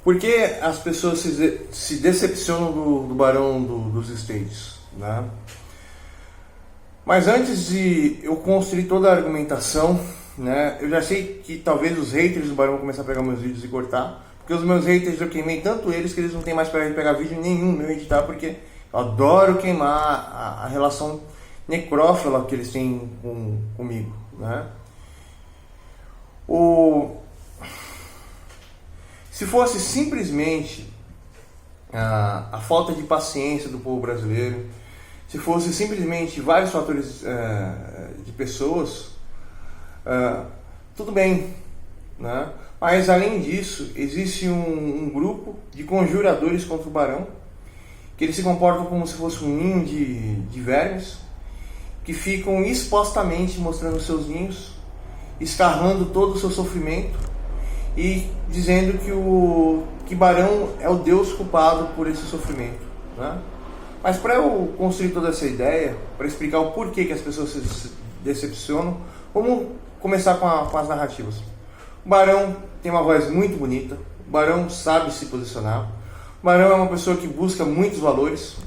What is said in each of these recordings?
Por que as pessoas se decepcionam do Barão dos Estates, né? Mas antes de eu construir toda a argumentação, né, eu já sei que talvez os haters do Barão vão começar a pegar meus vídeos e cortar, porque os meus haters eu queimei tanto eles que eles não tem mais para pegar vídeo nenhum meu editar, porque eu adoro queimar a relação necrófila que eles têm comigo, né? Se fosse simplesmente a falta de paciência do povo brasileiro, se fosse simplesmente vários fatores de pessoas, tudo bem, né? Mas além disso, existe um grupo de conjuradores contra o Barão, que eles se comportam como se fosse um ninho de vermes, que ficam expostamente mostrando seus ninhos, escarrando todo o seu sofrimento e dizendo que Barão é o Deus culpado por esse sofrimento, né? Mas para eu construir toda essa ideia, para explicar o porquê que as pessoas se decepcionam, vamos começar com as narrativas. O Barão tem uma voz muito bonita, o Barão sabe se posicionar, o Barão é uma pessoa que busca muitos valores,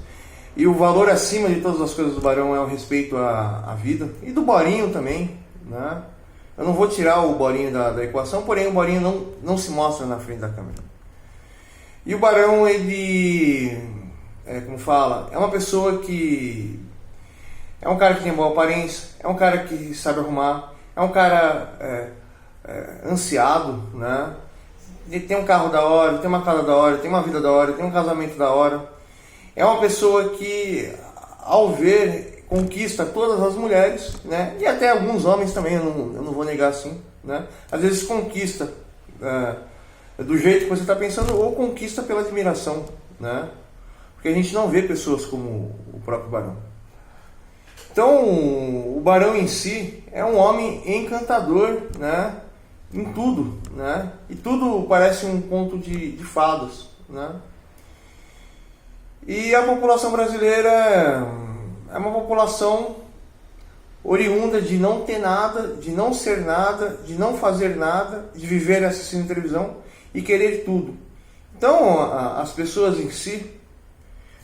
e o valor acima de todas as coisas do Barão é o respeito à vida, e do Borinho também, né? Eu não vou tirar o Borinho da equação, porém o Borinho não se mostra na frente da câmera. E o Barão, ele, como fala, é uma pessoa que é um cara que tem boa aparência, é um cara que sabe arrumar, é um cara ansiado, né? Ele tem um carro da hora, tem uma casa da hora, tem uma vida da hora, tem um casamento da hora. É uma pessoa que, ao ver, conquista todas as mulheres, né? E até alguns homens também, eu não vou negar assim, né? Às vezes conquista do jeito que você está pensando, ou conquista pela admiração, né? Porque a gente não vê pessoas como o próprio Barão. Então, o Barão em si é um homem encantador, né? Em tudo, né? E tudo parece um conto de fadas, né? E a população brasileira é uma população oriunda de não ter nada, de não ser nada, de não fazer nada, de viver assistindo televisão e querer tudo. Então, as pessoas em si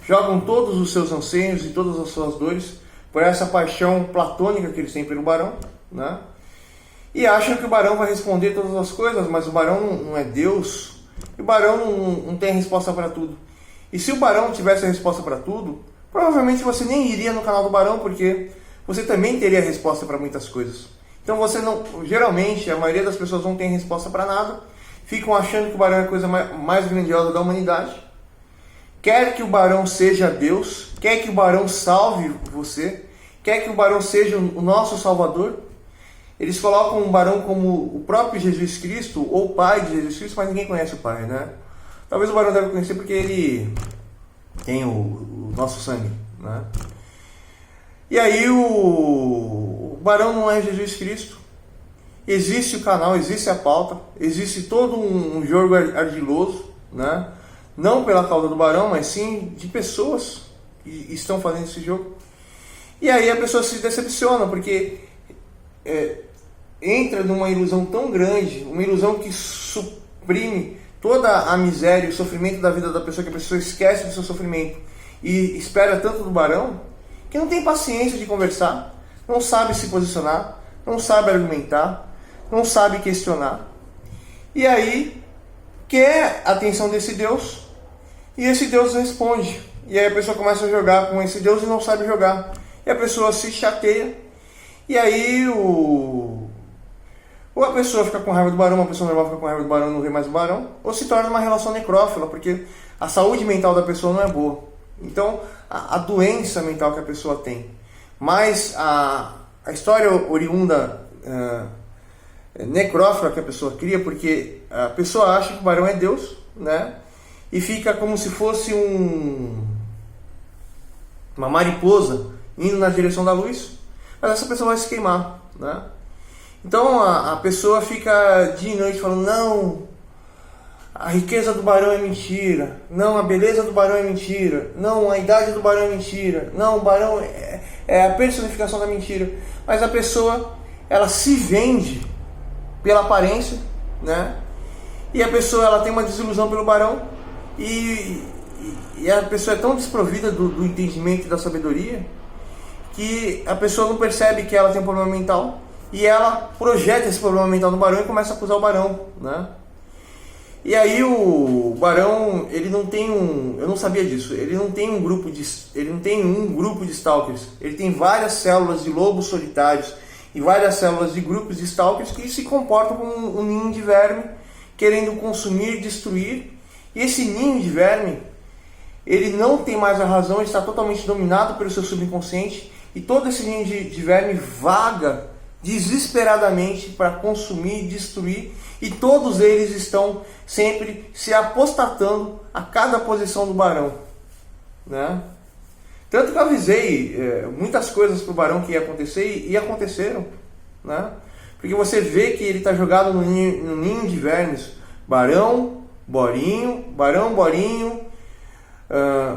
jogam todos os seus anseios e todas as suas dores por essa paixão platônica que eles têm pelo Barão, né? E acham que o Barão vai responder todas as coisas, mas o Barão não é Deus, e o Barão não tem resposta para tudo. E se o Barão tivesse a resposta para tudo, provavelmente você nem iria no canal do Barão, porque você também teria resposta para muitas coisas. Então você não, geralmente a maioria das pessoas não tem resposta para nada, ficam achando que o Barão é a coisa mais grandiosa da humanidade, quer que o Barão seja Deus, quer que o Barão salve você, quer que o Barão seja o nosso Salvador. Eles colocam o Barão como o próprio Jesus Cristo, ou o pai de Jesus Cristo, mas ninguém conhece o pai, né? Talvez o Barão deve conhecer porque ele tem o nosso sangue, né? E aí o Barão não é Jesus Cristo. Existe o canal, existe a pauta, existe todo um jogo ardiloso, né? Não pela causa do Barão, mas sim de pessoas que estão fazendo esse jogo. E aí a pessoa se decepciona, porque entra numa ilusão tão grande, uma ilusão que suprime toda a miséria e o sofrimento da vida da pessoa, que a pessoa esquece do seu sofrimento e espera tanto do Barão, que não tem paciência de conversar, não sabe se posicionar, não sabe argumentar, não sabe questionar. E aí quer a atenção desse Deus, e esse Deus responde. E aí a pessoa começa a jogar com esse Deus e não sabe jogar. E a pessoa se chateia, e aí ou a pessoa fica com raiva do Barão, uma pessoa normal fica com raiva do Barão e não vê mais o Barão, ou se torna uma relação necrófila, porque a saúde mental da pessoa não é boa. Então, a doença mental que a pessoa tem. Mas a história oriunda necrófila que a pessoa cria, porque a pessoa acha que o Barão é Deus, né? E fica como se fosse uma mariposa indo na direção da luz, mas essa pessoa vai se queimar, né? Então a pessoa fica dia e noite falando: não, a riqueza do Barão é mentira, não, a beleza do Barão é mentira, não, a idade do Barão é mentira, não, o Barão é a personificação da mentira. Mas a pessoa, ela se vende pela aparência, né? E a pessoa ela tem uma desilusão pelo barão e a pessoa é tão desprovida do entendimento e da sabedoria que a pessoa não percebe que ela tem um problema mental e ela projeta esse problema mental no barão e começa a acusar o barão, né? E aí o barão, ele não tem eu não sabia disso, ele não tem um grupo de stalkers, ele tem várias células de lobos solitários e várias células de grupos de stalkers que se comportam como um ninho de verme, querendo consumir, destruir. E esse ninho de verme, ele não tem mais a razão, ele está totalmente dominado pelo seu subconsciente, e todo esse ninho de verme vaga desesperadamente para consumir, destruir, e todos eles estão sempre se apostatando a cada posição do barão, né? Tanto que eu avisei muitas coisas para o barão que ia acontecer e aconteceram, né? Porque você vê que ele está jogado no ninho de vermes, barão, borinho, barão, borinho,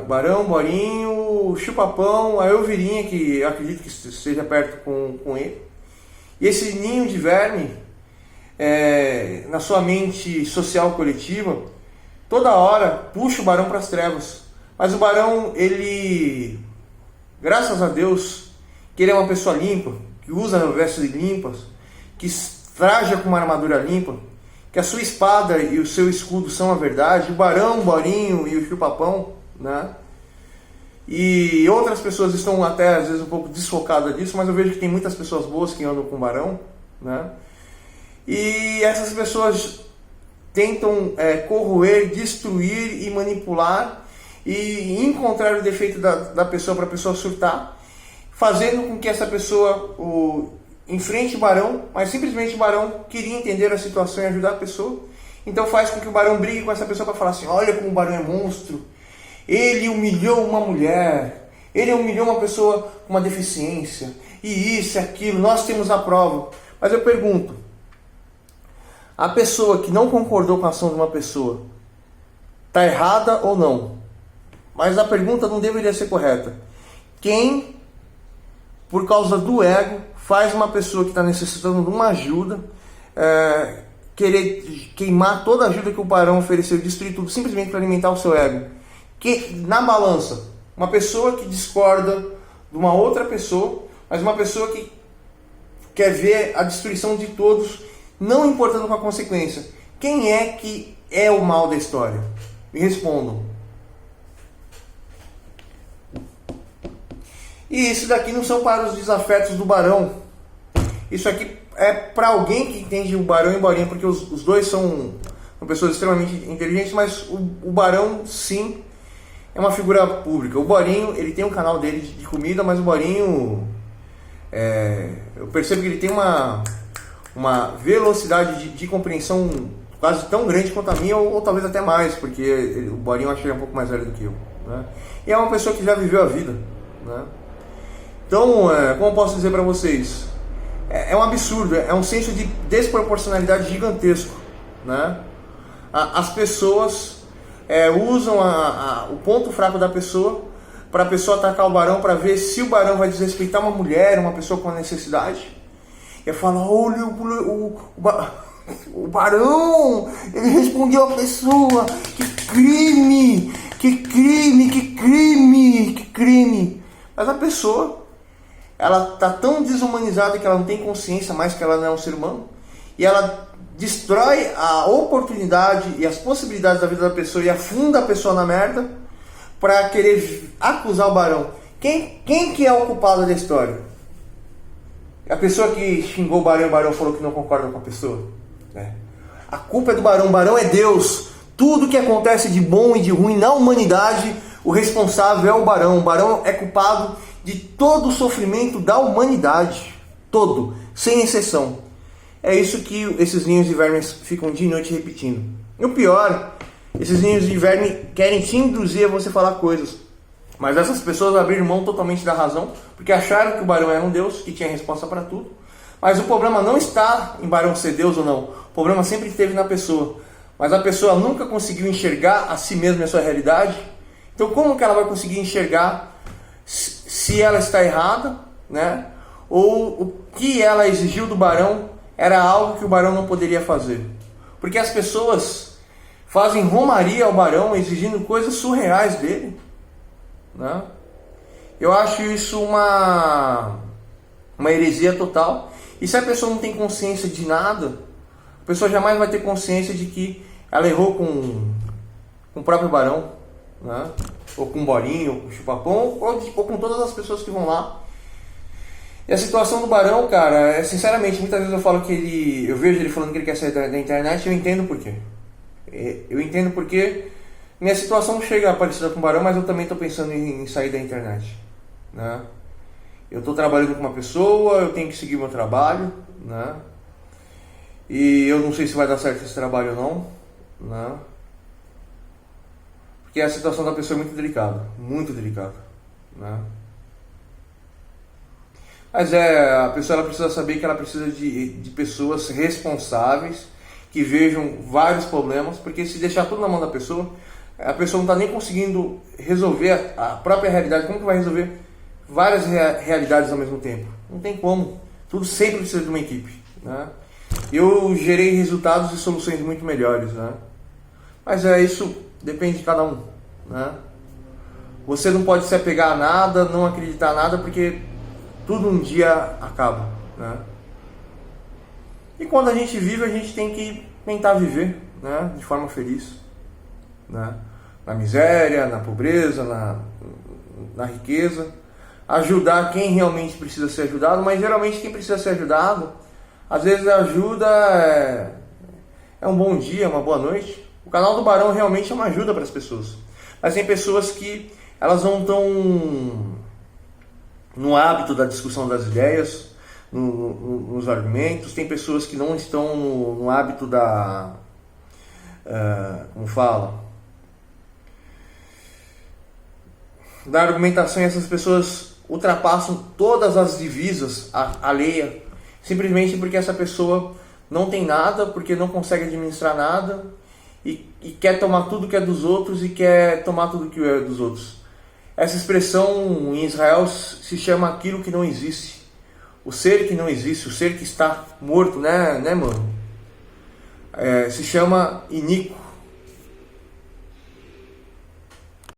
barão, borinho, chupapão, a Elvirinha, que eu acredito que esteja perto com ele. E esse ninho de verme, na sua mente social coletiva, toda hora puxa o barão para as trevas. Mas o barão, ele, graças a Deus, que ele é uma pessoa limpa, que usa vestes limpas, que traja com uma armadura limpa, que a sua espada e o seu escudo são a verdade, o barão, o borinho e o chupapão, né? E outras pessoas estão até às vezes um pouco desfocadas disso, mas eu vejo que tem muitas pessoas boas que andam com o barão, né? E essas pessoas tentam corroer, destruir e manipular e encontrar o defeito da pessoa para a pessoa surtar, fazendo com que essa pessoa enfrente o barão, mas simplesmente o barão queria entender a situação e ajudar a pessoa. Então faz com que o barão brigue com essa pessoa para falar assim: olha como o barão é monstro, ele humilhou uma mulher, ele humilhou uma pessoa com uma deficiência, e isso e aquilo, nós temos a prova. Mas eu pergunto, a pessoa que não concordou com a ação de uma pessoa está errada ou não? Mas a pergunta não deveria ser correta. Quem, por causa do ego, faz uma pessoa que está necessitando de uma ajuda querer queimar toda a ajuda que o barão ofereceu, destruir tudo, simplesmente para alimentar o seu ego? Que na balança, uma pessoa que discorda de uma outra pessoa, mas uma pessoa que quer ver a destruição de todos, não importando com a consequência. Quem é que é o mal da história? Me respondam. E isso daqui não são para os desafetos do barão. Isso aqui é para alguém que entende o barão e o borinha, porque os dois são pessoas extremamente inteligentes, mas o barão, sim, é uma figura pública. O borinho, ele tem um canal dele de comida, mas o borinho, eu percebo que ele tem uma velocidade de compreensão quase tão grande quanto a minha, ou talvez até mais, porque o borinho eu acho que ele é um pouco mais velho do que eu, né? E é uma pessoa que já viveu a vida, né? Então, como eu posso dizer para vocês, é um absurdo, é um senso de desproporcionalidade gigantesco, né? As pessoas usam o ponto fraco da pessoa para a pessoa atacar o barão, para ver se o barão vai desrespeitar uma mulher, uma pessoa com necessidade. E fala: olha, o barão, ele respondeu a pessoa, que crime, que crime, que crime, que crime. Mas a pessoa, ela está tão desumanizada que ela não tem consciência mais que ela não é um ser humano, e ela destrói a oportunidade e as possibilidades da vida da pessoa e afunda a pessoa na merda para querer acusar o barão. Quem que é o culpado da história? A pessoa que xingou o barão falou que não concorda com a pessoa, né? A culpa é do barão, o barão é Deus. Tudo que acontece de bom e de ruim na humanidade, o responsável é o barão é culpado de todo o sofrimento da humanidade, todo, sem exceção. É isso que esses ninhos de vermes ficam dia e noite repetindo. E o pior, esses ninhos de verme querem te induzir a você falar coisas, mas essas pessoas abriram mão totalmente da razão, porque acharam que o barão era um deus, que tinha resposta para tudo. Mas o problema não está em barão ser deus ou não, o problema sempre esteve na pessoa. Mas a pessoa nunca conseguiu enxergar a si mesma e a sua realidade. Então como que ela vai conseguir enxergar se ela está errada, né? Ou o que ela exigiu do barão era algo que o barão não poderia fazer? porque as pessoas fazem romaria ao Barão exigindo coisas surreais dele, né? Eu acho isso uma heresia total. E se a pessoa não tem consciência de nada, a pessoa jamais vai ter consciência de que ela errou com o próprio Barão, né? Ou com o Borinho, ou com o Chupapão, ou com todas as pessoas que vão lá. E a situação do Barão, cara, sinceramente, muitas vezes eu falo que eu vejo ele falando que ele quer sair da internet, e eu entendo por quê. Eu entendo porque minha situação chega parecida com o Barão, mas eu também estou pensando em sair da internet, né? Eu estou trabalhando com uma pessoa, eu tenho que seguir meu trabalho, né? E eu não sei se vai dar certo esse trabalho ou não, né? Porque a situação da pessoa é muito delicada, né? Mas a pessoa ela precisa saber que ela precisa de pessoas responsáveis, que vejam vários problemas, porque se deixar tudo na mão da pessoa, a pessoa não está nem conseguindo resolver a própria realidade. Como que vai resolver várias realidades ao mesmo tempo? Não tem como. Tudo sempre precisa de uma equipe, né? Eu gerei resultados e soluções muito melhores, né? Mas isso depende de cada um, né? Você não pode se apegar a nada, não acreditar a nada, porque tudo um dia acaba, né? E quando a gente vive, a gente tem que tentar viver, né, de forma feliz, né? Na miséria, na pobreza, na riqueza, ajudar quem realmente precisa ser ajudado, mas geralmente quem precisa ser ajudado, às vezes a ajuda é um bom dia, uma boa noite. O canal do Barão realmente é uma ajuda para as pessoas, mas tem pessoas que elas não estão no hábito da discussão das ideias, nos argumentos. Tem pessoas que não estão no hábito da da argumentação, e essas pessoas ultrapassam todas as divisas alheias, simplesmente porque essa pessoa não tem nada, porque não consegue administrar nada e quer tomar tudo que é dos outros e quer tomar tudo que é dos outros. Essa expressão em Israel se chama aquilo que não existe. O ser que não existe, o ser que está morto, né mano? Se chama iníquo.